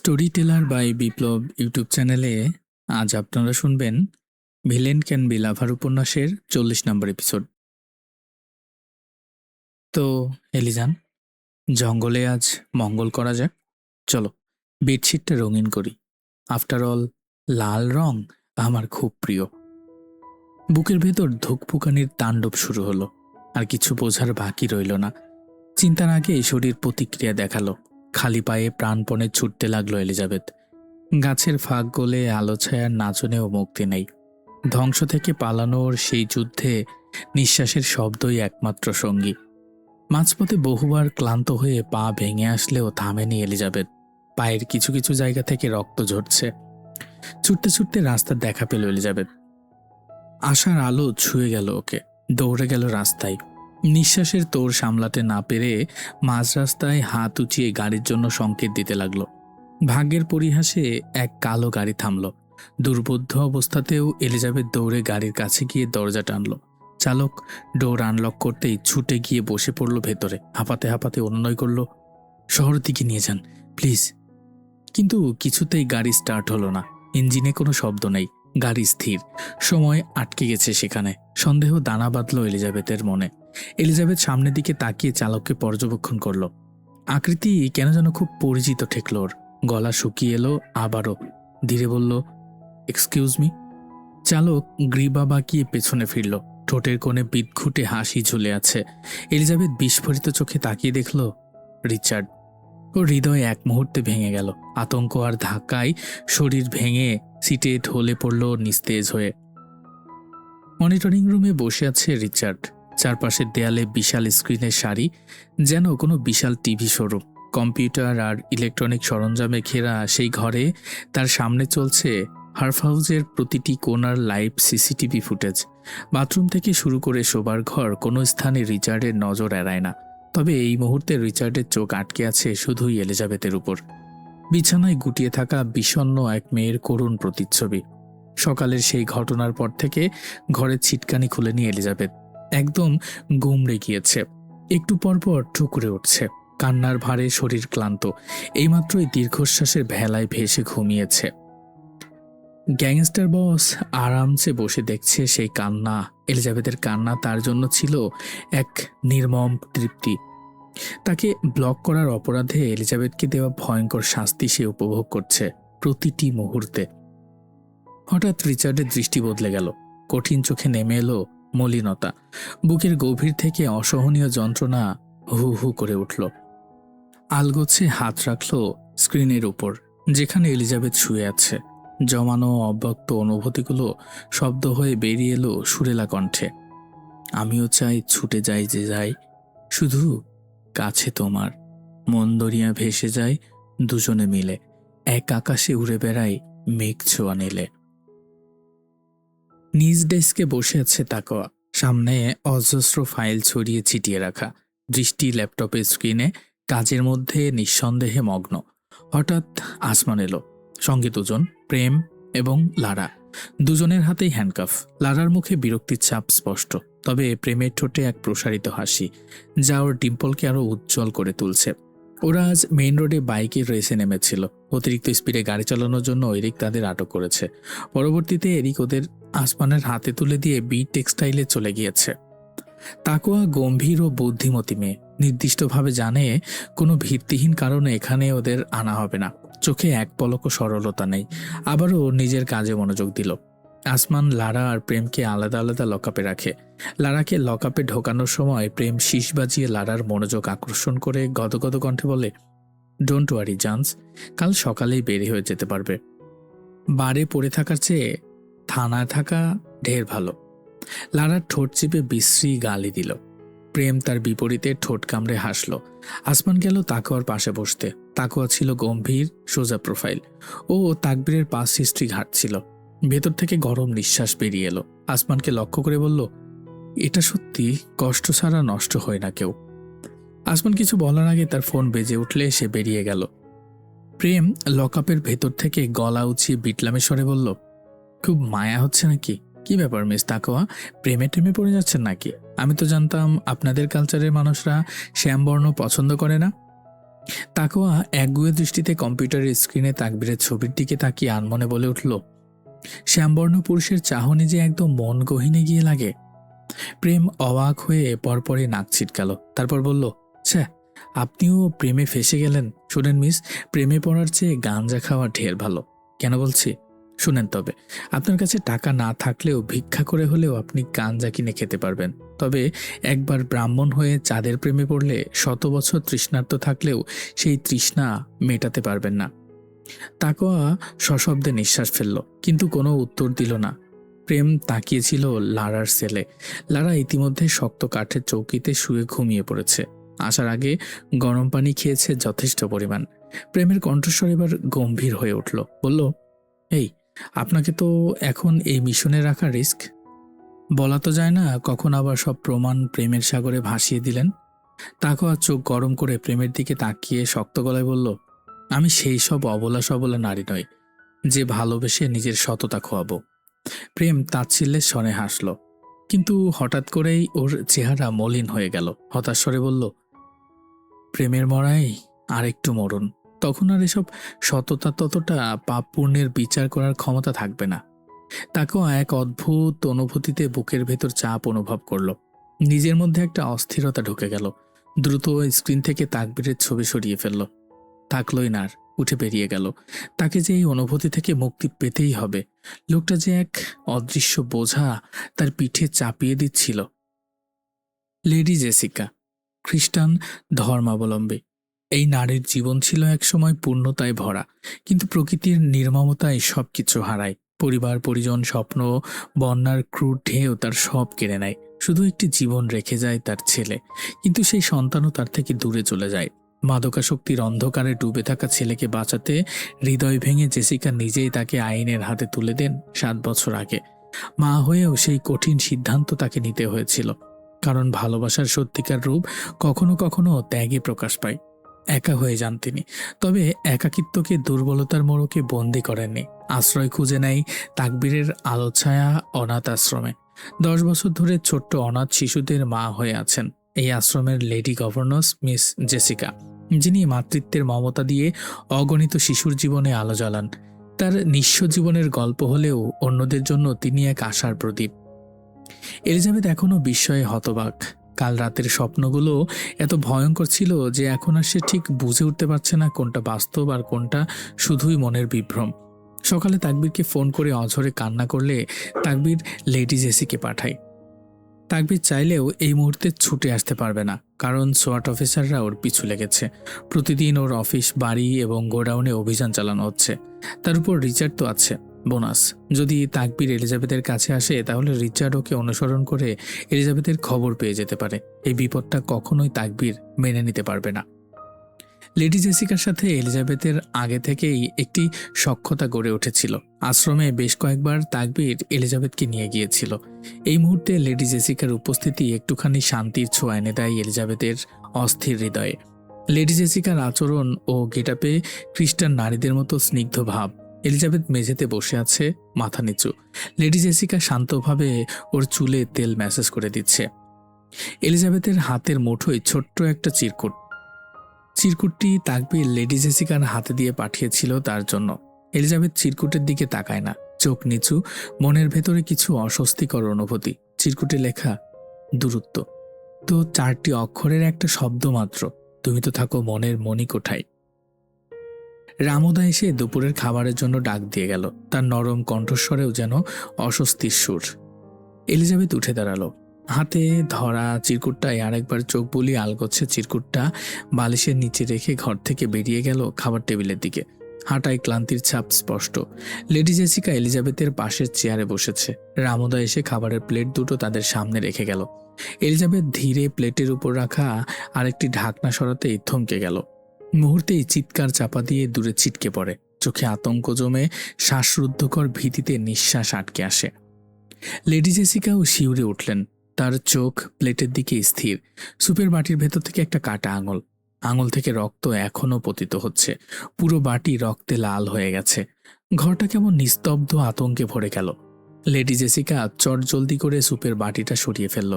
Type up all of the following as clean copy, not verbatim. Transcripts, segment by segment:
Story teller by Biplob YouTube চ্যানেলে আজ আপনারা শুনবেন ভিলেন ক্যান বি লাভার উপন্যাসের 40 নম্বর এপিসোড। তো এলিজান, জঙ্গলে আজ মঙ্গল করা যাক। চলো বেডশিটটা রঙিন করি। আফটার অল লাল রং আমার খুব প্রিয়। বুকের ভেতর ধুকপুকানির তাণ্ডব শুরু হলো। আর কিছু বোঝার বাকি রইল না। চিন্তার আগে শরীর প্রতিক্রিয়া দেখালো। খালি পায়ে প্রাণপণে ছুটতে লাগলো এলিজাবেথ। গাছের ফাঁক গলে আলো ছায়ার নাচনেও মুক্তি নেই। ধ্বংস থেকে পালানোর সেই যুদ্ধে নিঃশ্বাসের শব্দই একমাত্র সঙ্গী। মাঝপথে বহুবার ক্লান্ত হয়ে পা ভেঙে আসলেও থামেনি এলিজাবেথ। পায়ের কিছু কিছু জায়গা থেকে রক্ত ঝরছে। ছুটতে ছুটতে রাস্তার দেখা পেল এলিজাবেথ। আশার আলো ছুঁয়ে গেল ওকে। দৌড়ে গেল রাস্তায়। নিঃশ্বাসের তোড় সামলাতে না পেরে মাঝ রাস্তায় হাত উঁচিয়ে গাড়ির জন্য সংকেত দিতে লাগলো। ভাগ্যের পরিহাসে এক কালো গাড়ি থামল। দুর্বোধ্য অবস্থাতেও এলিজাবেথ দৌড়ে গাড়ির কাছে গিয়ে দরজা টানল। চালক ডোর আনলক করতেই ছুটে গিয়ে বসে পড়ল ভেতরে। হাঁপাতে হাঁপাতে অনুনয় করল, শহরের দিকে নিয়ে যান প্লিজ। কিন্তু কিছুতেই গাড়ি স্টার্ট হলো না। ইঞ্জিনে কোনো শব্দ নেই। গাড়ি স্থির। সময় আটকে গেছে সেখানে। সন্দেহ দানা বাঁধল এলিজাবেথের মনে। এলিজাবেথ সামনের দিকে তাকিয়ে চালককে পর্যবেক্ষণ করল। আকৃতি কেন যেন খুব পরিচিত ঠেকল ওর। গলা শুকিয়ে এলো আবারও। ধীরে বলল, এক্সকিউজ মি। চালক গ্রীবা বাঁকিয়ে পেছনে ফিরল। ঠোঁটের কোণে বিদঘুটে হাসি ঝুলে আছে। এলিজাবেথ বিস্ফোরিত চোখে তাকিয়ে দেখল রিচার্ড। ওর হৃদয় এক মুহূর্তে ভেঙে গেল। আতঙ্ক আর ধাক্কায় শরীর ভেঙে সিটে ঢলে পড়ল নিস্তেজ হয়ে। মনিটরিং রুমে বসে আছে রিচার্ড। চারপাশের দেয়ালে বিশাল স্ক্রিনের সারি, যেন কোনো বিশাল টিভি শোরুম। কম্পিউটার আর ইলেকট্রনিক সরঞ্জামে ঘেরা সেই ঘরে তার সামনে চলছে হার্ফ হাউসের প্রতিটি কোণার লাইভ সিসিটিভি ফুটেজ। বাথরুম থেকে শুরু করে শোবার ঘর, কোনো স্থানে রিচার্ডের নজর এড়ায় না। তবে এই মুহূর্তে রিচার্ডের চোখ আটকে আছে শুধুই এলিজাবেথের উপর। বিছানায় গুটিয়ে থাকা বিষণ্ণ এক মেয়ের করুণ প্রতিচ্ছবি। সকালের সেই ঘটনার পর থেকে ঘরের ছিটকানি খুলেনি এলিজাবেথ। একদম গুমড়ে গিয়েছে। একটু পরপর ঠুকরে উঠছে। কান্নার ভারে শরীর ক্লান্ত। এইমাত্রই দীর্ঘশ্বাসের ভেলায় ভেসে ঘুমিয়েছে। গ্যাংস্টার বস আরামসে বসে দেখছে সেই কান্না। এলিজাবেথের কান্না তার জন্য ছিল এক নির্মম তৃপ্তি। তাকে ব্লক করার অপরাধে এলিজাবেথকে দেওয়া ভয়ঙ্কর শাস্তি সে উপভোগ করছে প্রতিটি মুহূর্তে। হঠাৎ রিচার্ডের দৃষ্টি বদলে গেল। কঠিন চোখে নেমে এলো মলিনতা। বুকের গভীর থেকে অসহনীয় যন্ত্রণা হু হু করে উঠল। আলগোছে হাত রাখল স্ক্রিনের উপর, যেখানে এলিজাবেথ শুয়ে আছে। জমানো অব্যক্ত অনুভূতিগুলো শব্দ হয়ে বেরিয়ে এলো সুরেলা কণ্ঠে। আমিও চাই ছুটে যাই যে যাই, শুধু কাছে তোমার। মন দরিয়া ভেসে যায় দুজনে মিলে, এক আকাশে উড়ে বেড়াই মেঘ ছোঁয়া নিলে। নিজ ডেস্কে বসে আছে তাকোয়া। সামনে অজস্র ফাইল ছড়িয়ে ছিটিয়ে রাখা। দৃষ্টি ল্যাপটপের স্ক্রিনে, কাজের মধ্যে নিঃসন্দেহে মগ্ন। হঠাৎ আসমান এলো। সঙ্গে দুজন, প্রেম এবং লারা। দুজনের হাতেই হ্যান্ডকাফ। লারার মুখে বিরক্তির ছাপ স্পষ্ট, তবে প্রেমের ঠোঁটে এক প্রসারিত হাসি, যা ওর ডিম্পলকে আরো উজ্জ্বল করে তুলছে। ওরা আজ মেইন রোডে বাইকের রেসে নেমেছিল। অতিরিক্ত স্পিডে গাড়ি চালানোর জন্য এরিক তাদের আটক করেছে। পরবর্তীতে এরিক ওদের আসমানের হাতে তুলে দিয়ে বি টেক্সটাইলে চলে গিয়েছে। তাকোয়া গম্ভীর ও বুদ্ধিমতী মেয়ে। নির্দিষ্টভাবে জানে কোনো ভিত্তিহীন কারণে এখানে ওদের আনা হবে না। চোখে এক পলকও সরলতা নেই। আবারও নিজের কাজে মনোযোগ দিল। আসমান লারা আর প্রেমকে আলাদা আলাদা লকআপে রাখে। লারাকে লকআপে ঢোকানোর সময় প্রেম শীষ বাজিয়ে লারার মনোযোগ আকর্ষণ করে গদগদ কণ্ঠে বলে, ডোন্ট ওয়ারি জান্স, কাল সকালেই বেরিয়ে হয়ে যেতে পারবে। বারে পড়ে থাকার চেয়ে থানায় থাকা ঢের ভালো। লারার ঠোঁট চিপে বিশ্রী গালি দিল। প্রেম তার বিপরীতে ঠোঁট কামড়ে হাসল। আসমান গেল তাকোয়ার পাশে বসতে। তাকোয়া ছিল গম্ভীর, সোজা প্রোফাইল। ও তাকবীরের পাস হিস্ট্রি ঘাটছিল। ভেতর থেকে গরম নিঃশ্বাস বেরিয়ে এলো। আসমানকে লক্ষ্য করে বলল, এটা সত্যি কষ্ট ছাড়া নষ্ট হয় না কেউ। আসমান কিছু বলার আগে তার ফোন বেজে উঠলে সে বেরিয়ে গেল। প্রেম লকআপের ভেতর থেকে গলা উঁচিয়ে বিটলামে স্বরে বলল, খুব মায়া হচ্ছে নাকি? কি ব্যাপার মিস তাকোয়া, প্রেমে টেমে পড়ে যাচ্ছেন নাকি? আমি তো জানতাম আপনাদের কালচারের মানুষরা শ্যামবর্ণ পছন্দ করে না। তাকোয়া একগুঁয়ে দৃষ্টিতে কম্পিউটারের স্ক্রিনে তাকবীরের ছবির দিকে তাকিয়ে আনমনে বলে উঠল, শ্যামবর্ণ পুরুষের চাহনি যে একদম মন গহীনে গিয়ে লাগে। প্রেম অবাক হয়ে পরপরই নাক ছিটকাল, তারপর বলল, ছ্যা, আপনিও প্রেমে ফেসে গেলেন। শুনেন মিস, প্রেমে পড়ার চেয়ে গাঞ্জা খাওয়া ঢের ভালো। কেন বলছি শুনেন। তবে আপনার কাছে টাকা না থাকলেও ভিক্ষা করে হলেও আপনি গাঞ্জা কিনে খেতে পারবেন। তবে একবার ব্রাহ্মণ হয়ে চাঁদের প্রেমে পড়লে 100 বছর তৃষ্ণার্ত থাকলেও সেই তৃষ্ণা মেটাতে পারবেন না। তাকোয়া সশব্দে নিঃশ্বাস ফেলল, কিন্তু কোনো উত্তর দিল না। প্রেম তাকিয়েছিল লারার সেলে। লারা ইতিমধ্যে শক্ত কাঠের চৌকিতে শুয়ে ঘুমিয়ে পড়েছে। আসার আগে গরম পানি খেয়েছে যথেষ্ট পরিমাণ। প্রেমের কণ্ঠস্বর এবার গম্ভীর হয়ে উঠল, বলল, এই, আপনাকে তো এখন এই মিশনে রাখা রিস্ক। বলা তো যায় না কখন আবার সব প্রমাণ প্রেমের সাগরে ভাসিয়ে দিলেন। তাকোয়া চোখ গরম করে প্রেমের দিকে তাকিয়ে শক্ত গলায় বলল, আমি সেই সব অবলা সবলা নারী নই যে ভালোবেসে নিজের সততা খোয়াবো। প্রেম তাচ্ছিল্যের স্বরে হাসল, কিন্তু হঠাৎ করেই ওর চেহারা মলিন হয়ে গেল। হতাশ স্বরে বলল, প্রেমের মরাই আরেকটু মরণ। তখন আর এসব সততা ততটা পাপ পুণ্যের বিচার করার ক্ষমতা থাকবে না। তাকেও এক অদ্ভুত অনুভূতিতে বুকের ভেতর চাপ অনুভব করল। নিজের মধ্যে একটা অস্থিরতা ঢুকে গেল। দ্রুত স্ক্রিন থেকে তাকবীরের ছবি সরিয়ে ফেলল। থাকলই না আর, উঠে বেরিয়ে গেল। তাকে যে এই অনুভূতি থেকে মুক্তি পেতেই হবে। লোকটা যে এক অদৃশ্য বোঝা তার পিঠে চাপিয়ে দিচ্ছিল। লেডি জেসিকা, খ্রিস্টান ধর্মাবলম্বী। এই নারীর জীবন ছিল একসময় পূর্ণতায় ভরা, কিন্তু প্রকৃতির নির্মমতায় সবকিছু হারায়। পরিবার, পরিজন, স্বপ্ন, বন্যার ক্রুর ঢেউ তার সব কেড়ে নেয়। শুধু একটি জীবন রেখে যায় তার ছেলে, কিন্তু সেই সন্তানও তার থেকে দূরে চলে যায়। মাদকাসক্তির অন্ধকারে ডুবে থাকা ছেলেকে বাঁচাতে হৃদয় ভেঙে জেসিকা নিজেই তাকে আইনের হাতে তুলে দেন 7 বছর আগে। মা হয়েও সেই কঠিন সিদ্ধান্ত তাকে নিতে হয়েছিল, কারণ ভালোবাসার সত্যিকার রূপ কখনো কখনো ত্যাগে প্রকাশ পায়। একা হয়ে যান তিনি, তবে একাকিত্বকে দুর্বলতার মোড়কে বন্দি করেননি। আশ্রয় খুঁজে নেয় তাকবীরের আলোছায়া অনাথ আশ্রমে। 10 বছর ধরে ছোট্ট অনাথ শিশুদের মা হয়ে আছেন এই আশ্রমের লেডি গভর্নস মিস জেসিকা, যিনি মাতৃত্বের মমতা দিয়ে অগণিত শিশুর জীবনে আলো জ্বালান। তার নিঃস্ব জীবনের গল্প হলেও অন্যদের জন্য তিনি এক আশার প্রদীপ। এলিজাবেথ এখনও বিস্ময়ে হতবাক। কাল রাতের স্বপ্নগুলো এত ভয়ঙ্কর ছিল যে এখন আর সে ঠিক বুঝে উঠতে পারছে না কোনটা বাস্তব আর কোনটা শুধুই মনের বিভ্রম। সকালে তাকবীরকে ফোন করে অঝরে কান্না করলে তাকবীর লেডি জেসিকে পাঠায়। তাকবীর চাইলেও এই মুহূর্তে ছুটে আসতে পারবে না, কারণ সোয়াট অফিসাররা ওর পিছু লেগেছে। প্রতিদিন ওর অফিস, বাড়ি এবং গোডাউনে অভিযান চালানো হচ্ছে। তার উপর রিচার্ড তো আছে, বোনাস। যদি তাকবীর এলিজাবেথের কাছে আসে তাহলে রিচার্ড ওকে অনুসরণ করে এলিজাবেথের খবর পেয়ে যেতে পারে। এই বিপদটা কখনোই তাকবীর মেনে নিতে পারবে না। লেডি জেসিকার সাথে এলিজাবেথের আগে থেকেই একটি সখ্যতা গড়ে উঠেছিল। আশ্রমে বেশ কয়েকবার তাকবীর এলিজাবেথকে নিয়ে গিয়েছিল। এই মুহূর্তে লেডি জেসিকার উপস্থিতি একটুখানি শান্তির ছোঁয়া এনে দেয় এলিজাবেথের অস্থির হৃদয়ে। লেডি জেসিকার আচরণ ও গেটাপে খ্রিস্টান নারীদের মতো স্নিগ্ধ ভাব। এলিজাবেথ মেঝেতে বসে আছে, মাথা নিচু। লেডি জেসিকা শান্তভাবে ওর চুলে তেল ম্যাসেজ করে দিচ্ছে। এলিজাবেথের হাতের মুঠোয় ছোট্ট একটা চিরকুট। চিরকুটটি তাকবীর লেডি জেসিকার হাতে দিয়ে পাঠিয়েছিল তার জন্য। এলিজাবেথ চিরকুটের দিকে তাকায় না, চোখ নিচু, মনের ভেতরে কিছু অস্বস্তিকর অনুভূতি। চিরকুটে লেখা, দূরত্ব। তো 4টি অক্ষরের একটা শব্দ মাত্র, তুমি তো থাকো মনের মণিকোঠায়। রামুদা এসে দুপুরের খাবারের জন্য ডাক দিয়ে গেল। তার নরম কণ্ঠস্বরেও যেন অস্বস্তির সুর। এলিজাবেথ উঠে দাঁড়ালো। হাতে ধরা চিরকুটটায় আরেকবার চোখ বুলিয়ে আলগোছে চিরকুটটা বালিশের নিচে রেখে ঘর থেকে বেরিয়ে গেল খাবার টেবিলের দিকে। হাঁটায় ক্লান্তির ছাপ স্পষ্ট। লেডি জেসিকা এলিজাবেথের পাশের চেয়ারে বসেছে। রামুদা এসে খাবারের প্লেট দুটো তাদের সামনে রেখে গেল। এলিজাবেথ ধীরে প্লেটের উপর রাখা আরেকটি ঢাকনা সরাতেই থমকে গেল। মুহূর্তেই চিৎকার চাপা দিয়ে দূরে ছিটকে পড়ে। চোখে আতঙ্ক জমে শ্বাসরুদ্ধকর ভীতিতে নিঃশ্বাস আটকে আসে। লেডি জেসিকাও শিউরে উঠলেন। তার চোখ প্লেটের দিকে স্থির। সুপের বাটির ভেতর থেকে একটা কাটা আঙুল। আঙুল থেকে রক্ত এখনও পতিত হচ্ছে। পুরো বাটি রক্তে লাল হয়ে গেছে। ঘরটা কেমন নিস্তব্ধ আতঙ্কে ভরে গেল। লেডি জেসিকা চটজলদি করে সুপের বাটিটা সরিয়ে ফেলল।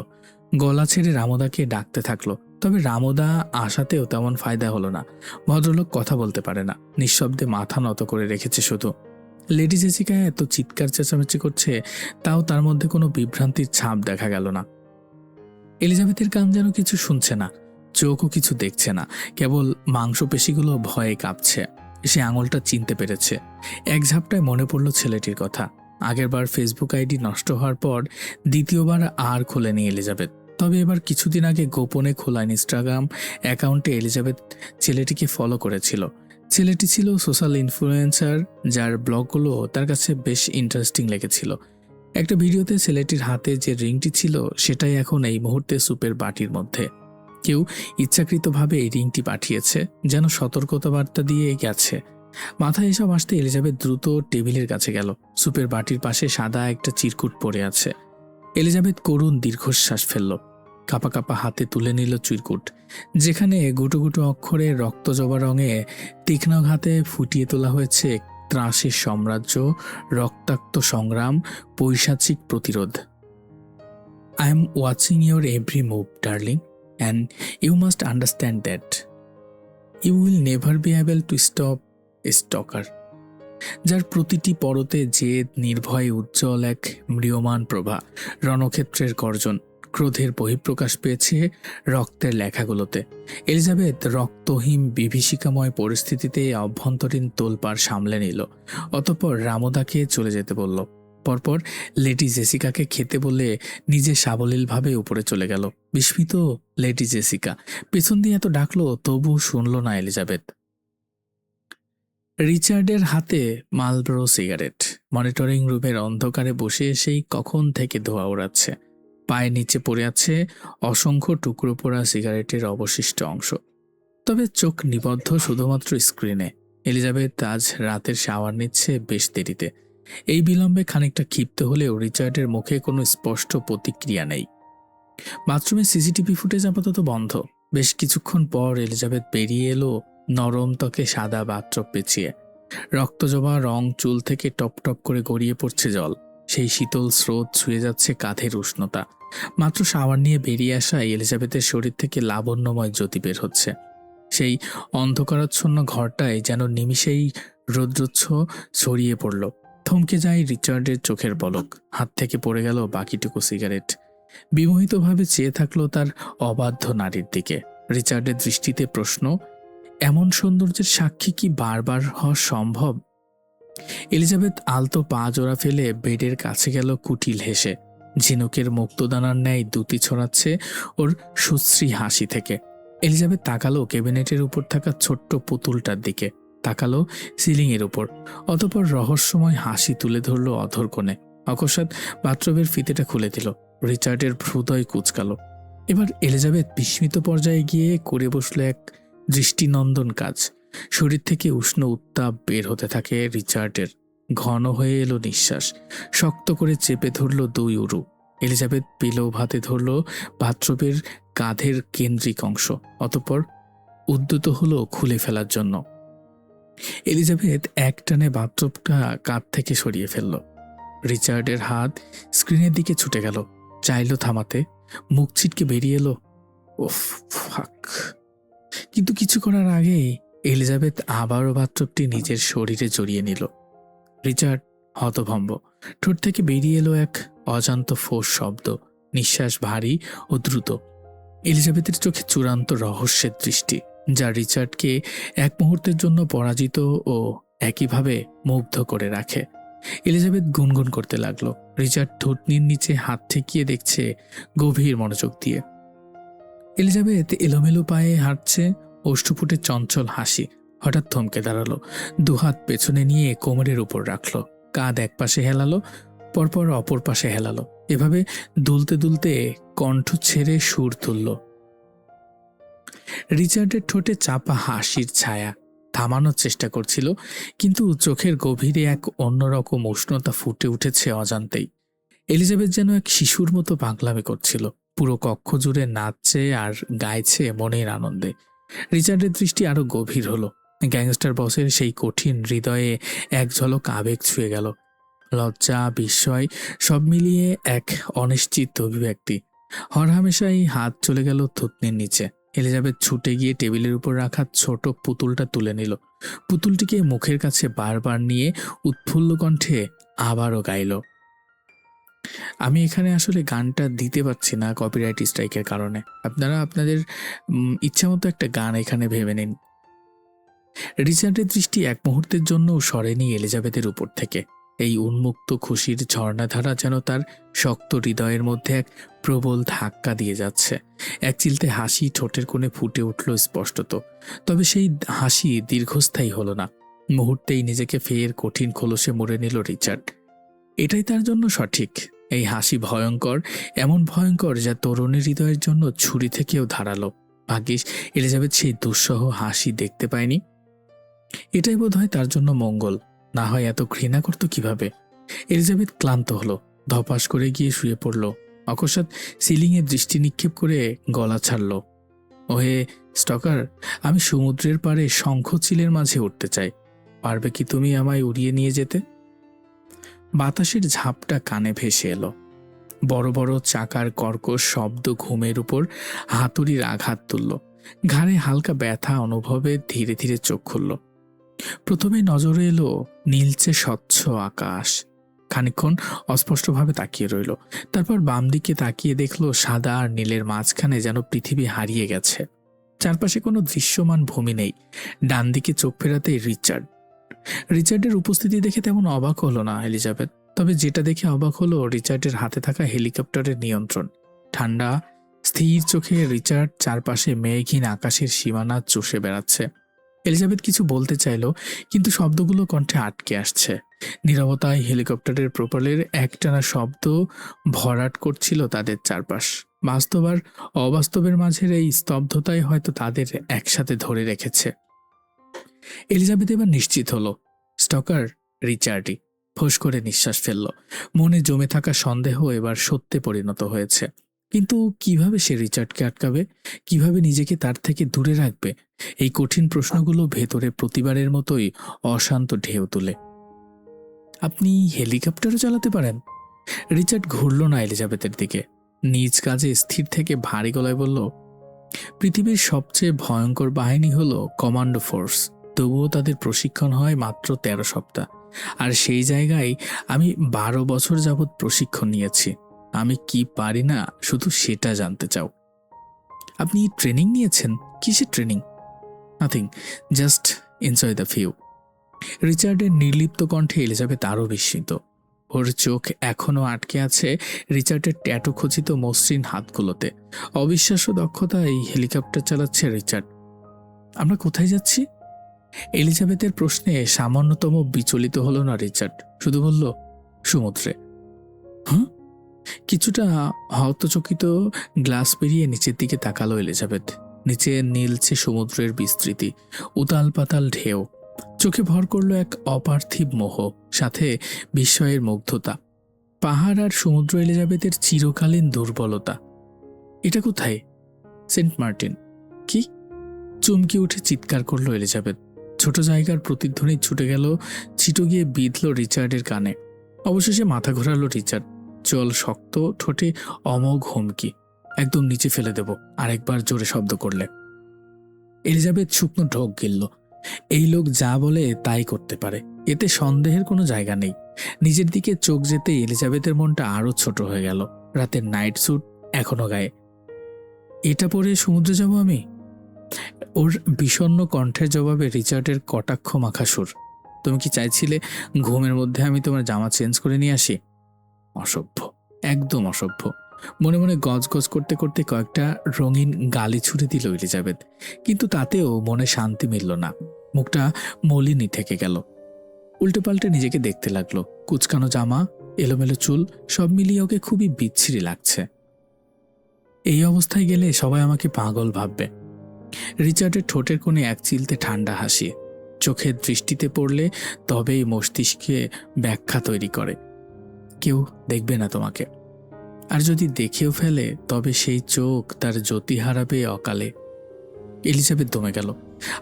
গলা ছেড়ে রামদাকে ডাকতে থাকলো, তবে রামুদা আসাতেও তেমন ফায়দা হলো না। ভদ্রলোক কথা বলতে পারে না, নিঃশব্দে মাথা নত করে রেখেছে শুধু। লেডি জেসিকা এত চিৎকার চেঁচামেচি করছে, তাও তার মধ্যে কোনো বিভ্রান্তির ছাপ দেখা গেল না। এলিজাবেথের কান যেন কিছু শুনছে না, চোখও কিছু দেখছে না, কেবল মাংসপেশিগুলো ভয়ে কাঁপছে। সে আঙুলটা চিনতে পেরেছে। এক ঝাপটায় মনে পড়ল ছেলেটির কথা। আগেরবার ফেসবুক আইডি নষ্ট হওয়ার পর দ্বিতীয়বার আর খোলেনি এলিজাবেথ। তবে এবার কিছুদিন আগে গোপনে খোলা ইনস্টাগ্রাম অ্যাকাউন্টে এলিজাবেথ ছেলেটিকে ফলো করেছিল। ছেলেটি ছিল সোশ্যাল ইনফ্লুয়েন্সার, যার ব্লগগুলো তার কাছে বেশ ইন্টারেস্টিং লেগেছিল। একটা ভিডিওতে ছেলেটির হাতে যে রিংটি ছিল সেটাই এখন এই মুহূর্তে সুপের বাটির মধ্যে। কেউ ইচ্ছাকৃতভাবে এই রিংটি পাঠিয়েছে, যেন সতর্কতা বার্তা দিয়ে গেছে। মাথায় এসব আসতে এলিজাবেথ দ্রুত টেবিলের কাছে গেল। সুপের বাটির পাশে সাদা একটা চিরকুট পড়ে আছে। এলিজাবেথ করুণ দীর্ঘশ্বাস ফেলল। কাপা কাপা হাতে তুলে নিল চিরকুট, যেখানে গুটো গুটো অক্ষরে রক্তজবা রঙে তীক্ষ্ণ ঘাতে ফুটিয়ে তোলা হয়েছে ত্রাসের সাম্রাজ্য, রক্তাক্ত সংগ্রাম, পৈশাচিক প্রতিরোধ। I am watching your every move darling, and you must understand that you will never be able to stop a stalker. যার প্রতিটি পরতে জেদ, নির্ভয়, উজ্জ্বল এক ম্রিয়মান প্রভা, রণক্ষেত্রের গর্জন, ক্রোধের বহিঃপ্রকাশ পেয়েছে রক্তের লেখাগুলোতে। এলিজাবেথ রক্তহীন বিভীষিকাময় পরিস্থিতিতে অভ্যন্তরীণ তোলপাড় সামলে নিল। অতঃপর রামুদাকে চলে যেতে বলল। পরপর লেডি জেসিকাকে খেতে বলে নিজে সাবলীলভাবে উপরে চলে গেল। বিস্মিত লেডি জেসিকা পেছন দিয়ে এত ডাকলো, তবু শুনল না এলিজাবেথ। রিচার্ডের হাতে মালব্রো সিগারেট, মনিটরিং রুমের অন্ধকারে বসে সেই কখন থেকে ধোঁয়া ওড়াচ্ছে। পায়ের নিচে পড়ে আছে অসংখ্য টুকরো পোড়া সিগারেটের অবশিষ্ট অংশ। তবে চোখ নিবদ্ধ শুধুমাত্র স্ক্রিনে। এলিজাবেথ আজ রাতের শাওয়ার নিচ্ছে বেশ দেরিতে। এই বিলম্বে খানিকটা ক্ষিপ্ত হলেও রিচার্ডের মুখে কোনো স্পষ্ট প্রতিক্রিয়া নেই। বাথরুমে সিসিটিভি ফুটেজ আপাতত বন্ধ। বেশ কিছুক্ষণ পর এলিজাবেথ বেরিয়ে এলো নরম ত্বকে সাদা বাথটব পেঁচিয়ে। রক্তজবা রং চুল থেকে টপ টপ করে গড়িয়ে পড়ছে জল। সেই শীতল স্রোত ছুঁয়ে যাচ্ছে কাঁধের উষ্ণতা। মাত্র শাওয়ার নিয়ে বেরিয়ে আসা এলিজাবেথের শরীর থেকে লাবণ্যময় জ্যোতি বের হচ্ছে। সেই অন্ধকারাচ্ছন্ন ঘরটায় যেন নিমিষেই রৌদ্রোচ্ছ ছড়িয়ে পড়ল। থমকে যায় রিচার্ডের চোখের পলক। হাত থেকে পড়ে গেল বাকিটুকু সিগারেট। বিমোহিতভাবে চেয়ে থাকলো তার অবাধ্য নারীর দিকে। রিচার্ডের দৃষ্টিতে প্রশ্ন, এমন সৌন্দর্যের সাক্ষী কি বারবার হওয়া সম্ভব? এলিজাবেথ আলতো পা জোড়া ফেলে বেডের কাছে গেল কুটিল হেসে। ঝিনুকের মুক্তদানার ন্যায় দ্যুতি ছড়াচ্ছে ওর সুশ্রী হাসি থেকে। এলিজাবেথ তাকালো ক্যাবিনেটের উপর থাকা ছোট্ট পুতুলটার দিকে, তাকালো সিলিংয়ের উপর। অতঃপর রহস্যময় হাসি তুলে ধরল অধর কোণে। অকস্মাৎ বাথরুমের ফিতেটা খুলে দিল। রিচার্ডের হৃদয় কুঁচকালো। এবার এলিজাবেথ বিস্মিত পর্যায়ে গিয়ে করে বসল এক দৃষ্টিনন্দন কাজ। শরীর থেকে উষ্ণ উত্তাপ বের হতে থাকে রিচার্ডের। ঘন হয়ে এলো নিঃশ্বাস। শক্ত করে চেপে ধরল দুই উরু। এলিজাবেথ পিলো ভাতে ধরল বাথরুমের কাঁধের কেন্দ্রিক অংশ। অতঃপর উদ্যত হলো খুলে ফেলার জন্য। এলিজাবেথ একটানে বাথরুমটা কাঁধ থেকে সরিয়ে ফেলল। রিচার্ডের হাত স্ক্রিনের দিকে ছুটে গেল। চাইল থামাতে, মুখ ছিটকে বেরিয়ে এলো, ওফ ফাক। কিন্তু কিছু করার আগেই এলিজাবেথ আবারও বাথটবটি নিজের শরীরে জড়িয়ে নিল। রিচার্ড হতভম্ব। ঠোঁট থেকে বেরিয়ে এলো এক অজান্ত ফোঁস শব্দ, নিঃশ্বাস ভারী ও দ্রুত। এলিজাবেথের চোখে চূড়ান্ত রহস্যের দৃষ্টি, যা রিচার্ডকে এক মুহূর্তের জন্য পরাজিত ও একইভাবে মুগ্ধ করে রাখে। এলিজাবেথ গুনগুন করতে লাগলো। রিচার্ড থুতনির নিচে হাত ঠেকিয়ে দেখছে গভীর মনোযোগ দিয়ে। এলিজাবেথ এলোমেলো পায়ে হাঁটছে, ওষ্ঠপুটে চঞ্চল হাসি। হঠাৎ থমকে দাঁড়ালো, দুহাত পেছনে নিয়ে কোমরের উপর রাখলো, কাঁধ এক পাশে হেলালো, পরপর অপর পাশে হেলালো। এভাবে দুলতে দুলতে কণ্ঠ ছেড়ে সুর তুলল। রিচার্ডের ঠোঁটে চাপা হাসির ছায়া। থামানোর চেষ্টা করছিল, কিন্তু চোখের গভীরে এক অন্যরকম উষ্ণতা ফুটে উঠেছে অজান্তেই। এলিজাবেথ যেন এক শিশুর মতো পাগলামি করছিল, পুরো কক্ষ জুড়ে নাচছে আর গাইছে মনের আনন্দে। রিচার্ডের দৃষ্টি আরো গভীর হলো। গ্যাংস্টার বসের সেই কঠিন হৃদয়ে এক ঝলক আবেগ ছুঁয়ে গেল। লজ্জা, বিস্ময় সব মিলিয়ে এক অনিশ্চিত অভিব্যক্তি। হরহামেশাই হাত চলে গেল থুতনির নিচে। এলিজাবেথ ছুটে গিয়ে টেবিলের উপর রাখা ছোট পুতুলটা তুলে নিল। পুতুলটিকে মুখের কাছে বারবার নিয়ে উৎফুল্ল কণ্ঠে আবারও গাইল। আমি এখানে আসলে গানটা দিতে পারছি না কপিরাইট স্ট্রাইকের কারণে। আপনারা আপনাদের ইচ্ছামতো একটা গান এখানে ভেবে নিন। রিচার্ডের দৃষ্টি এক মুহূর্তের জন্যও সরেনি এলিজাবেথের উপর থেকে। এই উন্মুক্ত খুশির ঝর্ণাধারা যেন তার শক্ত হৃদয়ের মধ্যে এক প্রবল ধাক্কা দিয়ে যাচ্ছে। এক চিলতে হাসি ঠোঁটের কোণে ফুটে উঠল স্পষ্টত, তবে সেই হাসি দীর্ঘস্থায়ী হলো না। মুহূর্তেই নিজেকে ফের কঠিন খোলসে মুড়ে নিল রিচার্ড। এটাই তার জন্য সঠিক। এই হাসি ভয়ঙ্কর, এমন ভয়ঙ্কর যা তরুণীর হৃদয়ের জন্য ছুরি থেকেও ধারালো। ভাগ্যিস এলিজাবেথ সেই দুঃসহ হাসি দেখতে পায়নি। এটাই বোধহয় তার জন্য মঙ্গল, না হয় এত ঘৃণা করত কিভাবে। এলিজাবেথ ক্লান্ত হলো, ধপাস করে গিয়ে শুয়ে পড়ল। অকস্মাৎ সিলিংয়ে দৃষ্টি নিক্ষেপ করে গলা ছাড়ল। ওহে স্টকার, আমি সমুদ্রের পাড়ে শঙ্খচিলের মাঝে উঠতে চাই। পারবে কি তুমি আমায় উড়িয়ে নিয়ে যেতে? বাতাসের ঝাপটা কানে ভেসে এলো। বড় বড় চাকার কর্কশ শব্দ ঘুমের উপর হাতুড়ির আঘাত তুলল। ঘাড়ে হালকা ব্যথা অনুভবে ধীরে ধীরে চোখ খুলল। প্রথমে নজরে এলো নীলচে স্বচ্ছ আকাশ। খানিকক্ষণ অস্পষ্টভাবে তাকিয়ে রইল। তারপর বাম দিকে তাকিয়ে দেখল সাদা আর নীলের মাঝখানে যেন পৃথিবী হারিয়ে গেছে। চারপাশে কোনো দৃশ্যমান ভূমি নেই। ডান দিকে চোখ ফেরাতেই রিচার্ডের উপস্থিতি দেখে তেমন অবাক হলো না এলিজাবেথ। তবে যেটা দেখে অবাক হলো রিচার্ডের হাতে থাকা হেলিকপ্টারের নিয়ন্ত্রণ। ঠান্ডা স্থির চোখে রিচার্ড চারপাশে মেঘহীন আকাশের সীমানা চষে বেড়াচ্ছে। এলিজাবেথ কিছু বলতে চাইল, কিন্তু শব্দগুলো কণ্ঠে আটকে আসছে। নীরবতায় হেলিকপ্টারের প্রোপালের একটানা শব্দ ভরাট করছিল তাদের চারপাশ। বাস্তব আর অবাস্তবের মাঝের এই স্তব্ধতাই হয়তো তাদের একসাথে ধরে রেখেছে। এলিজাবেথ এবার নিশ্চিত হলো স্টকার রিচার্ডই। ফোঁস করে নিঃশ্বাস ফেলল। মনে জমে থাকা সন্দেহ এবার সত্যে পরিণত হয়েছে। কিন্তু কিভাবে সে রিচার্ডকে আটকাবে? কিভাবে নিজেকে তার থেকে দূরে রাখবে? এই কঠিন প্রশ্নগুলো ভেতরে প্রতিবারের মতোই অশান্ত ঢেউ তুলে। আপনি হেলিকপ্টারও চালাতে পারেন? রিচার্ড ঘুরল না এলিজাবেথের দিকে। নিজ কাজে স্থির থেকে ভারী গলায় বলল, পৃথিবীর সবচেয়ে ভয়ঙ্কর বাহিনী হলো কমান্ডো ফোর্স। তবুও তাদের প্রশিক্ষণ হয় মাত্র 13 সপ্তাহ। আর সেই জায়গায় আমি 12 বছর যাবৎ প্রশিক্ষণ নিয়েছি। আমি কি পারি না শুধু সেটা জানতে চাও? আপনি ট্রেনিং নিয়েছেন? কিসের training? Nothing, just enjoy the view. রিচার্ডের নির্লিপ্ত কণ্ঠে এলিজাবেথ আরও বিস্মিত। ওর চোখ এখনও আটকে আছে রিচার্ডের ট্যাটু খচিত মসৃণ হাতগুলোতে। অবিশ্বাস্য দক্ষতায় হেলিকপ্টার চালাচ্ছে রিচার্ড। আমরা কোথায় যাচ্ছি? এলিজাবেথের প্রশ্নে সামান্যতম বিচলিত হলো না রিচার্ড, শুধু বলল, সমুদ্রে। হুম? কিছুটা হতচকিত গ্লাস পেরিয়ে নিচের দিকে তাকালো এলিজাবেথ। নিচে নীলছে সমুদ্রের বিস্তৃতি, উতাল পাতাল ঢেউ। চোখে ভর করল এক অপার্থিব মোহ, সাথে বিস্ময়ের মুগ্ধতা। পাহাড় আর সমুদ্র এলিজাবেথের চিরকালীন দুর্বলতা। এটা কোথায়? Saint Martin. কি? চমকে উঠে চিৎকার করলো এলিজাবেথ। ছোট জায়গার প্রতিধ্বনি ছুটে গেল, ছিটো গিয়ে বিঁধল রিচার্ডের কানে। অবশেষে মাথা ঘোরালো রিচার্ড। চল শক্ত, ঠোঁটে অমোঘ হুমকি, একদম নিচে ফেলে দেব আরেকবার জোরে শব্দ করলে। এলিজাবেথ শুকনো ঢোক গিলল। এই লোক যা বলে তাই করতে পারে, এতে সন্দেহের কোনো জায়গা নেই। নিজের দিকে চোখ যেতে এলিজাবেথের মনটা আরো ছোট হয়ে গেল। রাতের নাইট স্যুট এখনো গায়ে। এটা পরে সমুদ্রে যাব আমি? ওর বিষণ্ণ কণ্ঠের জবাবে রিচার্ডের কটাক্ষ মাখা সুর। তুমি কি চাইছিলে ঘুমের মধ্যে আমি তোমার জামা চেঞ্জ করে নিয়ে আসি? অসভ্য, একদম অসভ্য। মনে মনে গজগজ করতে করতে কয়েকটা রঙিন গালি ছুড়ে দিল এলিজাবেথ, কিন্তু তাতেও মনে শান্তি মিলল না। মুখটা মলিনই থেকে গেল। উল্টে পাল্টে নিজেকে দেখতে লাগলো। কুচকানো জামা, এলোমেলো চুল, সব মিলিয়ে ওকে খুবই বিচ্ছিরি লাগছে। এই অবস্থায় গেলে সবাই আমাকে পাগল ভাববে। রিচার্ডের ঠোঁটের কোণে এক চিলতে ঠান্ডা হাসি। চোখের দৃষ্টিতে পড়লে তবেই মস্তিষ্কে ব্যাখ্যা তৈরি করে। কেউ দেখবে না তোমাকে, আর যদি দেখেও ফেলে তবে সেই চোখ তার জ্যোতি হারাবে অকালে। এলিজাবেথ দমে গেল,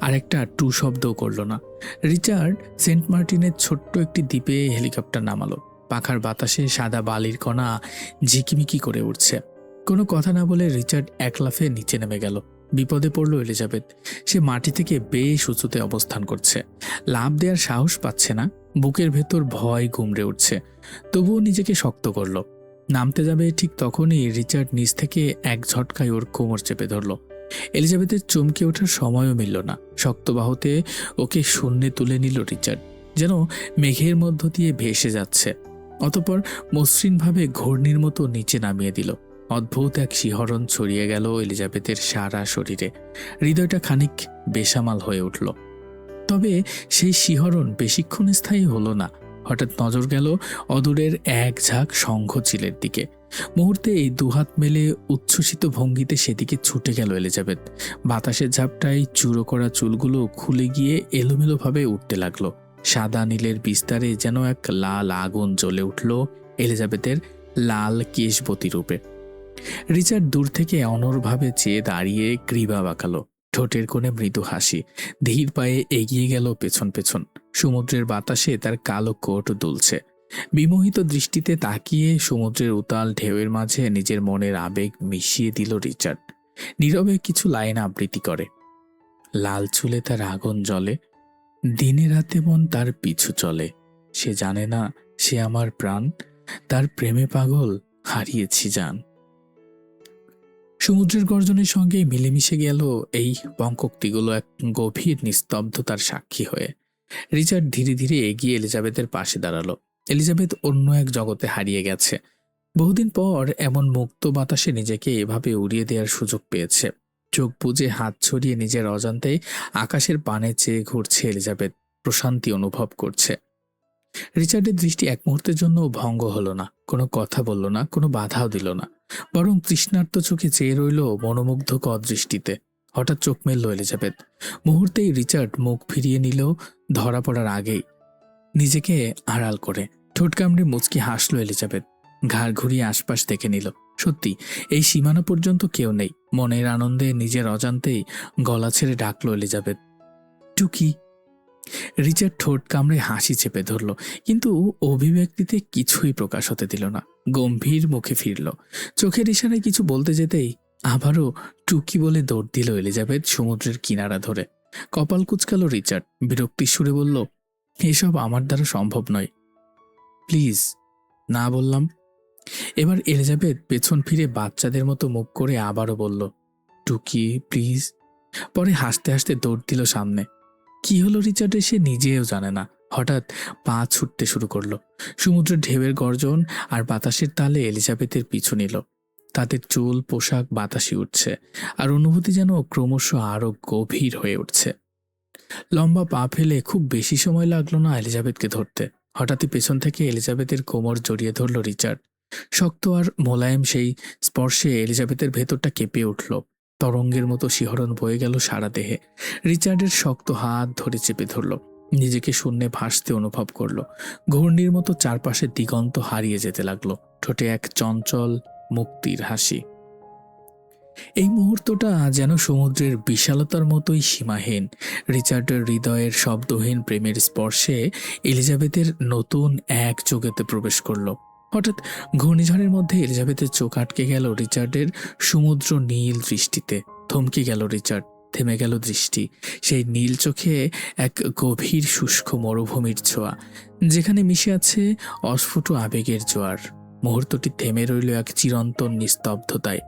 আর একটা টু শব্দও করল না। রিচার্ড সেন্ট মার্টিনের ছোট্ট একটি দ্বীপে হেলিকপ্টার নামালো। পাখার বাতাসে সাদা বালির কণা ঝিকিমিকি করে উঠছে। কোনো কথা না বলে রিচার্ড এক লাফে নিচে নেমে গেল। বিপদে পড়ল এলিজাবেথ। সে মাটি থেকে বেশ উঁচুতে অবস্থান করছে, লাফ দেওয়ার সাহস পাচ্ছে না, বুকের ভেতর ভয় গুমড়ে উঠছে। তবুও নিজেকে শক্ত করল। নামতে যাবে ঠিক তখনই রিচার্ড নিচ থেকে এক ঝটকায় ওর কোমর চেপে ধরল। এলিজাবেথের চমকে ওঠার সময়ও মিলল না। শক্ত বাহুতে ওকে শূন্যে তুলে নিল রিচার্ড, যেন মেঘের মধ্য দিয়ে ভেসে যাচ্ছে। অতঃপর মসৃণভাবে ঘূর্ণির মতো নিচে নামিয়ে দিল। অদ্ভুত এক শিহরণ ছড়িয়ে গেল এলিজাবেথের সারা শরীরে। হৃদয়টা খানিক বেসামাল হয়ে উঠল। তবে সেই শিহরণ বেশিক্ষণ স্থায়ী হলো না। হঠাৎ নজর গেল অদূরের এক ঝাঁক শঙ্খচিলের দিকে। মুহূর্তে এই দুহাত মেলে উচ্ছ্বসিত ভঙ্গিতে সেদিকে ছুটে গেল এলিজাবেথ। বাতাসের ঝাপটায় চূড়ো করা চুলগুলো খুলে গিয়ে এলোমেলোভাবে উঠতে লাগলো। সাদা নীলের বিস্তারে যেন এক লাল আগুন জ্বলে উঠল এলিজাবেথের লাল কেশবতী রূপে। রিচার্ড দূর থেকে অনড়ভাবে চেয়ে দাঁড়িয়ে গ্রীবা বাঁকালো, ঠোঁটের কোণে মৃদু হাসি। ধীর পায়ে এগিয়ে গেল পেছন পেছন। সমুদ্রের বাতাসে তার কালো কোট দুলছে। বিমোহিত দৃষ্টিতে তাকিয়ে সমুদ্রের উতাল ঢেউয়ের মাঝে নিজের মনের আবেগ মিশিয়ে দিল রিচার্ড। নীরবে কিছু লাইন আবৃত্তি করে। লাল চুলে তার আগুন জ্বলে, দিনে রাতে মন তার পিছু চলে। সে জানে না সে আমার প্রাণ, তার প্রেমে পাগল, হারিয়েছি জান। সমুদ্রের গর্জনের সঙ্গে মিলেমিশে গেল এই পঙ্কোক্তিগুলো এক গভীর নিস্তব্ধতার সাক্ষী হয়ে। রিচার্ড ধীরে ধীরে এগিয়ে এলিজাবেথের পাশে দাঁড়ালো। এলিজাবেথ অন্য এক জগতে হারিয়ে গেছে। বহুদিন পর এমন মুক্ত বাতাসে নিজেকে এভাবে উড়িয়ে দেওয়ার সুযোগ পেয়েছে। চোখ বুজে হাত ছড়িয়ে নিজের অজান্তেই আকাশের পানে চেয়ে ঘুরছে এলিজাবেথ, প্রশান্তি অনুভব করছে। রিচার্ডের দৃষ্টি এক মুহূর্তের জন্য ভঙ্গ হলো না, কোনো কথা বলল না, কোনো বাধাও দিল না, বরং তৃষ্ণার্ত চোখে চেয়ে রইল মনোমুগ্ধকর দৃষ্টিতে। হঠাৎ চোখ মেলল এলিজাবেথ। মুহূর্তেই রিচার্ড মুখ ফিরিয়ে নিল ধরা পড়ার আগেই, নিজেকে আড়াল করে। ঠোঁট কামড়ে মুচকি হাসল এলিজাবেথ। ঘাড় ঘুরিয়ে আশপাশ দেখে নিল। সত্যি এই সীমানা পর্যন্ত কেউ নেই। মনের আনন্দে নিজের অজান্তেই গলা ছেড়ে ডাকলো এলিজাবেথ, টুকি। রিচার্ড ঠোঁট কামড়ে হাসি চেপে ধরল, কিন্তু অভিব্যক্তিতে কিছুই প্রকাশ হতে দিল না। গম্ভীর মুখে ফিরল। চোখের ইশারায় কিছু বলতে যেতেই আবারও টুকি বলে দৌড় দিল এলিজাবেথ সমুদ্রের কিনারা ধরে। কপাল কুঁচকালো রিচার্ড, বিরক্তির সুরে বলল, এসব আমার দ্বারা সম্ভব নয়, প্লিজ। না বললাম। এবার এলিজাবেথ পেছন ফিরে বাচ্চাদের মতো মুখ করে আবারও বলল, টুকি প্লিজ। পরে হাসতে হাসতে দৌড় দিল সামনে। কি হলো রিচার্ডের সে নিজেও জানে না। হঠাৎ পা ছুটতে শুরু করলো। সমুদ্রের ঢেউয়ের গর্জন আর বাতাসের তালে এলিজাবেথের পিছু নিল। তাদের চুল পোশাক বাতাসে উঠছে, আর অনুভূতি যেন ক্রমশ আরো গভীর হয়ে উঠছে। লম্বা পা ফেলে খুব বেশি সময় লাগলো না এলিজাবেথকে ধরতে। হঠাৎই পেছন থেকে এলিজাবেথের কোমর জড়িয়ে ধরল রিচার্ড। শক্ত আর মোলায়েম সেই স্পর্শে এলিজাবেথের ভেতরটা কেঁপে উঠল। তরঙ্গের মতো শিহরণ বয়ে গেল সারা দেহে। রিচার্ডের শক্ত হাত ধরে চেপে ধরল। নিজেকে শূন্যে ভাসতে অনুভব করল। ঘূর্ণির মতো চারপাশের দিগন্ত হারিয়ে যেতে লাগলো। ঠোঁটে এক চঞ্চল মুক্তির হাসি। এই মুহূর্তটা যেন সমুদ্রের বিশালতার মতোই সীমাহীন। রিচার্ডের হৃদয়ের শব্দহীন প্রেমের স্পর্শে এলিজাবেথের নতুন এক জগতে প্রবেশ করল। হঠাৎ ঘূর্ণিঝড়ের মধ্যে এলিজাবেথের চোখ আটকে গেল রিচার্ডের সমুদ্র নীল দৃষ্টিতে। থমকে গেল রিচার্ড, থেমে গেল দৃষ্টি। সেই নীল চোখে এক গভীর শুষ্ক মরুভূমির ছোঁয়া, যেখানে মিশে আছে অস্ফুট আবেগের জোয়ার। মুহূর্তটি থেমে রইল এক চিরন্তন নিস্তব্ধতায়।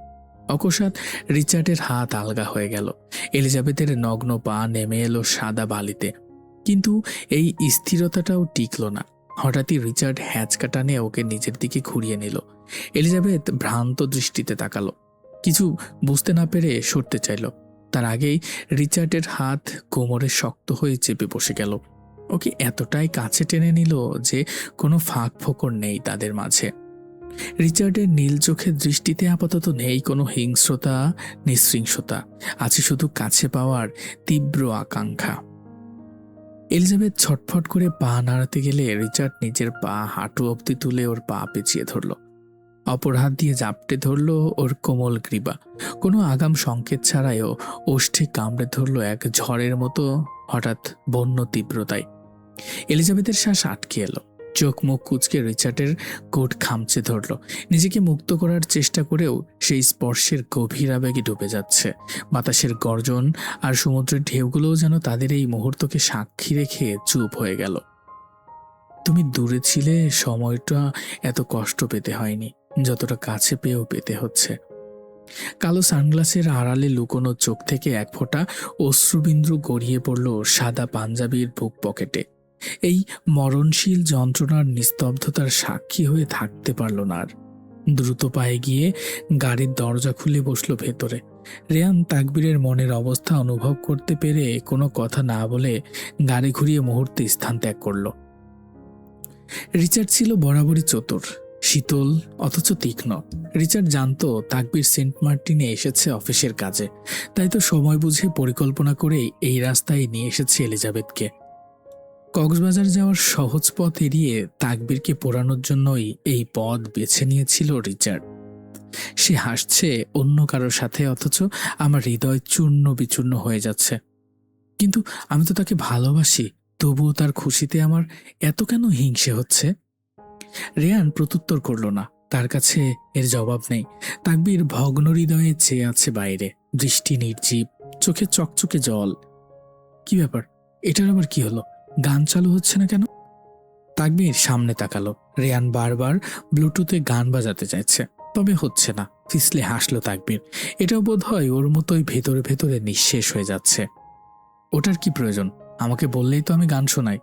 অকস্মাৎ রিচার্ডের হাত আলগা হয়ে গেল। এলিজাবেথের নগ্ন পা নেমে এলো সাদা বালিতে। কিন্তু এই স্থিরতাটাও টিকল না। হঠাৎই রিচার্ড হ্যাঁচকা টানে ওকে নিজের দিকে ঘুরিয়ে নিল। এলিজাবেথ ভ্রান্ত দৃষ্টিতে তাকালো, কিছু বুঝতে না পেরে সরতে চাইল। তার আগেই রিচার্ডের হাত কোমরে শক্ত হয়ে চেপে বসে গেল। ওকে এতটাই কাছে টেনে নিল যে কোনো ফাঁক ফোকর নেই তাদের মাঝে। রিচার্ডের নীল চোখের দৃষ্টিতে আপাতত নেই কোনো হিংস্রতা, নিঃশৃংসতা, আছে শুধু কাছে পাওয়ার তীব্র আকাঙ্ক্ষা। এলিজাবেথ ছটফট করে পা নাড়াতে গেলে রিচার্ড নিজের পা হাঁটু অবধি তুলে ওর পা পেঁচিয়ে ধরল। অপর হাত দিয়ে জাপটে ধরল ওর কোমল গ্রীবা। কোনো আগাম সংকেত ছাড়াইও ওষ্ঠে কামড়ে ধরল এক ঝড়ের মতো হঠাৎ বন্য তীব্রতায়। এলিজাবেথের শ্বাস আটকে এলো। চোখ মুখ কুঁচকে রিচার্ডের কোট খামচে ধরল। নিজেকে মুক্ত করার চেষ্টা করেও সেই স্পর্শের গভীর আবেগে ডুবে যাচ্ছে। বাতাসের গর্জন আর সমুদ্রের ঢেউগুলোও যেন তাদের এই মুহূর্তকে সাক্ষী রেখে চুপ হয়ে গেল। তুমি দূরে ছিলে, সময়টা এত কষ্ট পেতে হয়নি যতটা কাছে পেয়েও পেতে হচ্ছে। কালো সানগ্লাসের আড়ালে লুকোনো চোখ থেকে এক ফোঁটা অশ্রুবিন্দু গড়িয়ে পড়ল সাদা পাঞ্জাবির বুক পকেটে। এই মরণশীল যন্ত্রণার নিস্তব্ধতার সাক্ষী হয়ে থাকতে পারল না আর। দ্রুত পায়ে গিয়ে গাড়ির দরজা খুলে বসল ভেতরে। রেয়ান তাকবীরের মনের অবস্থা অনুভব করতে পেরে কোনো কথা না বলে গাড়ি ঘুরিয়ে মুহূর্তে স্থান ত্যাগ করল। রিচার্ড ছিল বরাবরই চতুর, শীতল অথচ তীক্ষ্ণ। রিচার্ড জানতো তাকবীর সেন্ট মার্টিনে এসেছে অফিসের কাজে, তাই তো সময় বুঝে পরিকল্পনা করে এই রাস্তায় নিয়ে এসেছে এলিজাবেথকে। কক্সবাজার যাওয়ার সহজ পথ এড়িয়ে তাকবীরকে পোড়ানোর জন্যই এই পথ বেছে নিয়েছিল রিচার্ড। সে হাসছে অন্য কারোর সাথে, অথচ আমার হৃদয় চূর্ণ বিচূর্ণ হয়ে যাচ্ছে। কিন্তু আমি তো তাকে ভালোবাসি, তবুও তার খুশিতে আমার এত কেন হিংসে হচ্ছে? রেয়ান প্রত্যুত্তর করল না, তার কাছে এর জবাব নেই। তাকবীর ভগ্ন হৃদয়ে চেয়ে আছে বাইরে, দৃষ্টি নির্জীব, চোখে চকচকে জল। কি ব্যাপার, এটার আবার কি হলো? গান চালু হচ্ছে না কেন? তাকবীর সামনে তাকালো। রেয়ান বারবার ব্লুটুথে গান বাজাতে চাইছে, তবে হচ্ছে না। ফিসলে হাসলো তাকবীর। এটাও বোধ হয় ওর মতোই ভেতরে ভেতরে নিঃশেষ হয়ে যাচ্ছে। ওটার কি প্রয়োজন? আমাকে বললেই তো আমি গান শোনাই।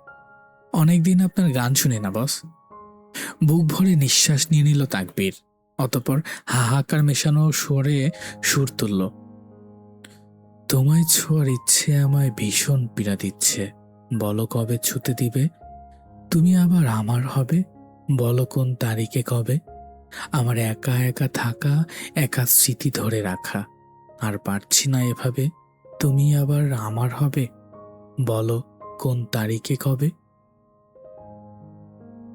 অনেকদিন আপনার গান শুনি না বস। বুক ভরে নিঃশ্বাস নিয়ে নিল তাকবীর, অতঃপর হাহাকার মেশানো স্বরে সুর তুলল। তোমায় ছোঁয়ার ইচ্ছে আমায় ভীষণ পীড়া দিচ্ছে, বলো কবে ছুতে দিবে? তুমি আবার আমার হবে, বলো কোন তারিখে কবে? আমার একা একা থাকা, একা স্মৃতি ধরে রাখা, আর পারছি না এভাবে। তুমি আবার আমার হবে, বলো কোন তারিখে কবে?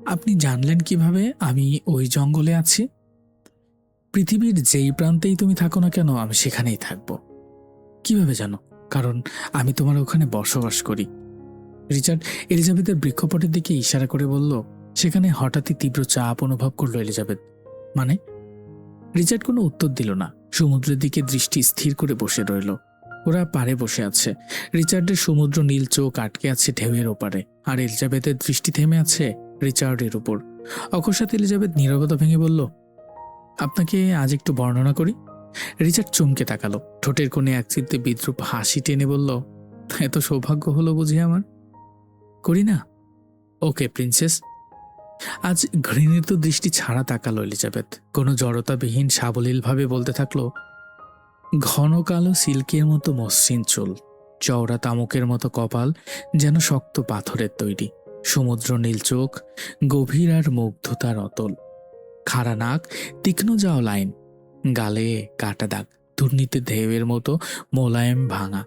আপনি জানলেন কিভাবে আমি ওই জঙ্গলে আছি? পৃথিবীর যেই প্রান্তেই তুমি থাকো না কেন, আমি সেখানেই থাকব। কিভাবে জানো? কারণ আমি তোমার ওখানে বসবাস করি। রিচার্ড এলিজাবেথের বৃক্ষপটের দিকে ইশারা করে বলল। সেখানে হঠাৎই তীব্র চাপ অনুভব করলো এলিজাবেথ। মানে? রিচার্ড কোনো উত্তর দিল না, সমুদ্রের দিকে দৃষ্টি স্থির করে বসে রইল। ওরা পাড়ে বসে আছে। রিচার্ডের সমুদ্র নীল চোখ আটকে আছে ঢেউয়ের ওপারে, আর এলিজাবেথের দৃষ্টি থেমে আছে রিচার্ডের উপর। অকস্মাৎ এলিজাবেথ নীরবতা ভেঙে বলল, আপনাকে আজ একটু বর্ণনা করি। রিচার্ড চমকে তাকালো, ঠোঁটের কোণে এক চিলতে বিদ্রূপ হাসি টেনে বলল, এত সৌভাগ্য হলো বুঝি আমার? করি না? ওকে প্রিন্সেস। আজ ঘৃণিত দৃষ্টি ছাড়া তাকালো এলিজাবেথ, কোনো জড়তাবিহীন সাবলীলভাবে বলতে থাকলো, ঘন কালো সিল্কের মতো মসৃণ চুল, চওড়া তামুকের মতো কপাল, যেন শক্ত পাথরের তৈরি, সমুদ্র নীল চোখ, গভীর আর মুগ্ধতার অতল, খাড়া নাক, তীক্ষ্ণ যাও লাইন, গালে কাটা দাগ, দুর্নীতির ঢেউয়ের মতো মোলায়েম ভাঙা,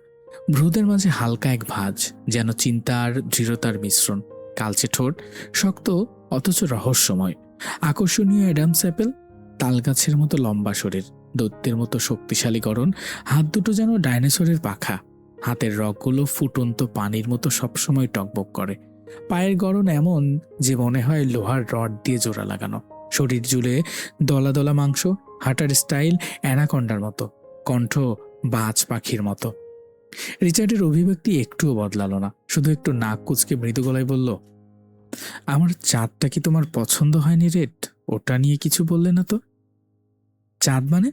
ভ্রুদের মাঝে হালকা এক ভাঁজ, যেন চিন্তা আর দৃঢ়তার মিশ্রণ, কালচে ঠোঁট, শক্ত অথচ রহস্যময়, আকর্ষণীয় অ্যাডামস অ্যাপেল, তালগাছের মতো লম্বা শরীর, দৈত্যের মতো শক্তিশালী গড়ন, হাত দুটো যেন ডাইনোসরের পাখা, হাতের রগগুলো ফুটন্ত পানির মতো সবসময় টকবক করে, পায়ের গড়ন এমন যে মনে হয় লোহার রড দিয়ে জোড়া লাগানো, শরীর জুড়ে দলা দলা মাংস, হাঁটার স্টাইল অ্যানাকন্ডার মতো, কণ্ঠ বাজ পাখির মতো। রিচার্ডের অভিব্যক্তি একটুও বদলালো না, শুধু একটু নাক কুচকে মৃদু গলায় বলল, আমার চাঁদটা কি তোমার পছন্দ হয়নি রেড? ওটা নিয়ে কিছু বললে না তো। চাঁদ মানে?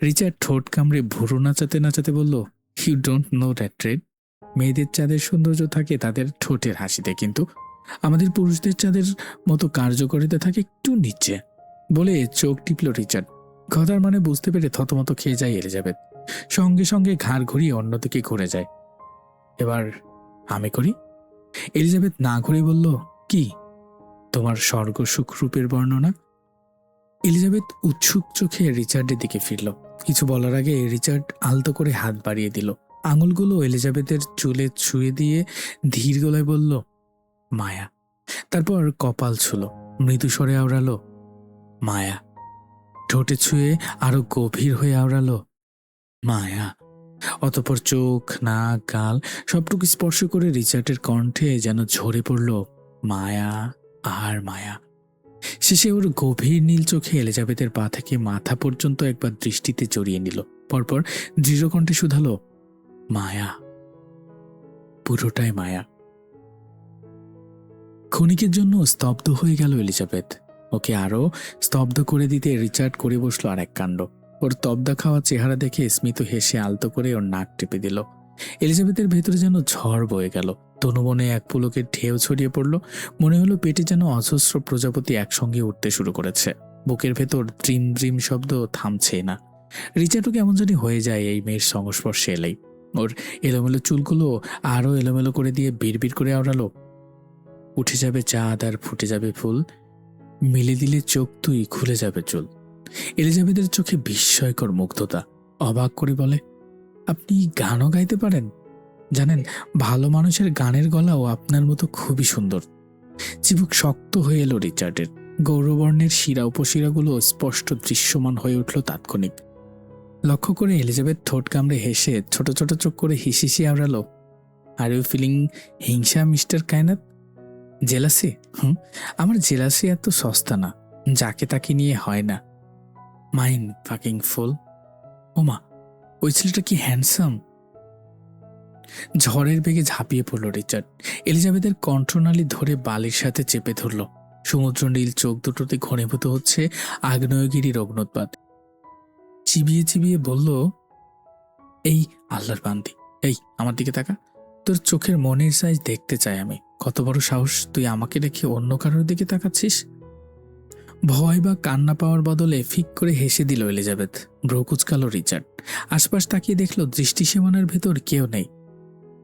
রিচার্ড ঠোঁট কামড়ে ভুরু নাচাতে নাচাতে বলল, you don't know that red. মেয়েদের চাঁদের সৌন্দর্য থাকে তাদের ঠোঁটের হাসিতে, কিন্তু আমাদের পুরুষদের চাঁদের মতো কার্যকারিতা থাকে একটু নিচে। বলে চোখ টিপল রিচার্ড। কথার মানে বুঝতে পেরে থতমত খেয়ে যায় এলিজাবেথ, সঙ্গে সঙ্গে ঘাড় ঘুরিয়ে অন্যদিকে ঘুরে যায়। এবার আমি করি। এলিজাবেথ না ঘুরে বলল, কি? তোমার স্বর্গ সুখ রূপের বর্ণনা। এলিজাবেথ উৎসুক চোখে রিচার্ডের দিকে ফিরল। কিছু বলার আগে রিচার্ড আলতো করে হাত বাড়িয়ে দিল, আঙুলগুলো এলিজাবেথের চুলে ছুঁয়ে দিয়ে ধীর গলায় বলল, মায়া। তারপর কপাল ছুলো, মৃদু স্বরে আওড়ালো, মায়া। ঠোঁটে ছুঁয়ে আরো গভীর হয়ে আওড়ালো, মায়া। অতঃপর চোখ, নাক, গাল সবটুকু স্পর্শ করে রিচার্ডের কণ্ঠে যেন ঝরে পড়ল, মায়া, আর মায়া। শেষে ওর গভীর নীল চোখে এলিজাবেথের পা থেকে মাথা পর্যন্ত একবার দৃষ্টিতে জড়িয়ে নিল, পরপর দৃঢ় কণ্ঠে শুধালো, মায়া, পুরোটাই মায়া। ক্ষণিকের জন্য স্তব্ধ হয়ে গেল এলিজাবেথ। ওকে আরো স্তব্ধ করে দিতে রিচার্ড করে বসলো আর এক কাণ্ড। ওর তবদা খাওয়া চেহারা দেখে স্মিত হেসে আলতো করে ওর নাক টেপে দিল। এলিজাবেথের ভেতরে যেন ঝড় বয়ে গেল, তনুবনে এক পুলকের ঢেউ ছড়িয়ে পড়ল। মনে হলো পেটে যেন অজস্র প্রজাপতি একসঙ্গে উঠতে শুরু করেছে। বুকের ভেতর ড্রিম ড্রিম শব্দ থামছেই না। রিচার্ডও কেমন জানি হয়ে যায় এই মেয়ের সংস্পর্শে এলেই। ওর এলোমেলো চুলগুলো আরও এলোমেলো করে দিয়ে বিড়বিড় করে আওড়ালো, উঠে যাবে চাঁদ আর ফুটে যাবে ফুল, মিলে দিলে চোখ তুই খুলে যাবে চুল। এলিজাবেথের চোখে বিস্ময়কর মুগ্ধতা। অবাক করে বলে, আপনি গানও গাইতে পারেন? জানেন, ভালো মানুষের গানের গলাও আপনার মতো খুবই সুন্দর। চিবুক শক্ত হয়ে এলো রিচার্ডের। গৌরবর্ণের শিরা উপশিরাগুলো স্পষ্ট দৃশ্যমান হয়ে উঠল তাৎক্ষণিক। লক্ষ্য করে এলিজাবেথ ঠোঁট কামড়ে হেসে ছোট ছোট চোখ করে হিসিসি আওড়ালো, আর ইউ ফিলিং হিংসা মিস্টার কায়নাত? জেলাসি? আমার জেলাসি এত সস্তা না, যাকে তাকে নিয়ে হয় না। মাইন ফাকিং ফুল। ওমা, ওই ছেলেটা কি হ্যান্ডসাম! ঝড়ের বেগে ঝাঁপিয়ে পড়ল রিচার্ড। এলিজাবেথের কণ্ঠনালী ধরে বালির সাথে চেপে ধরল। সমুদ্র নীল চোখ দুটোতে ঘনীভূত হচ্ছে আগ্নেয়গিরির অগ্নোৎপাত। চিবিয়ে চিবিয়ে বলল, এই আল্লাহর বান্দি, এই আমার দিকে তাকা। তোর চোখের মনের সাইজ দেখতে চাই আমি। কত বড় সাহস, তুই আমাকে রেখে অন্য কারোর দিকে তাকাচ্ছিস? ভয় বা কান্না পাওয়ার বদলে ফিক করে হেসে দিল এলিজাবেথ। ভ্রু কুচকালো রিচার্ড। আশপাশ তাকিয়ে দেখল দৃষ্টি সীমানার ভেতর কেউ নেই।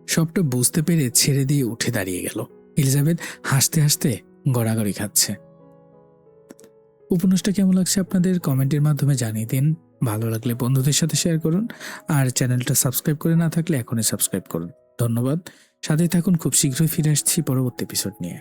সবটা বুঝতে পেরে ছেড়ে দিয়ে উঠে দাঁড়িয়ে গেল। এলিজাবেথ হাসতে হাসতে গড়াগড়ি খাচ্ছে। উপন্যাসটা কেমন লাগছে আপনাদের কমেন্টের মাধ্যমে জানিয়ে দিন। ভালো লাগলে বন্ধুদের সাথে শেয়ার করুন, আর চ্যানেলটা সাবস্ক্রাইব করে না থাকলে এখনই সাবস্ক্রাইব করুন। ধন্যবাদ, সাথে থাকুন। খুব শীঘ্রই ফিরে আসছি পরবর্তী এপিসোড নিয়ে।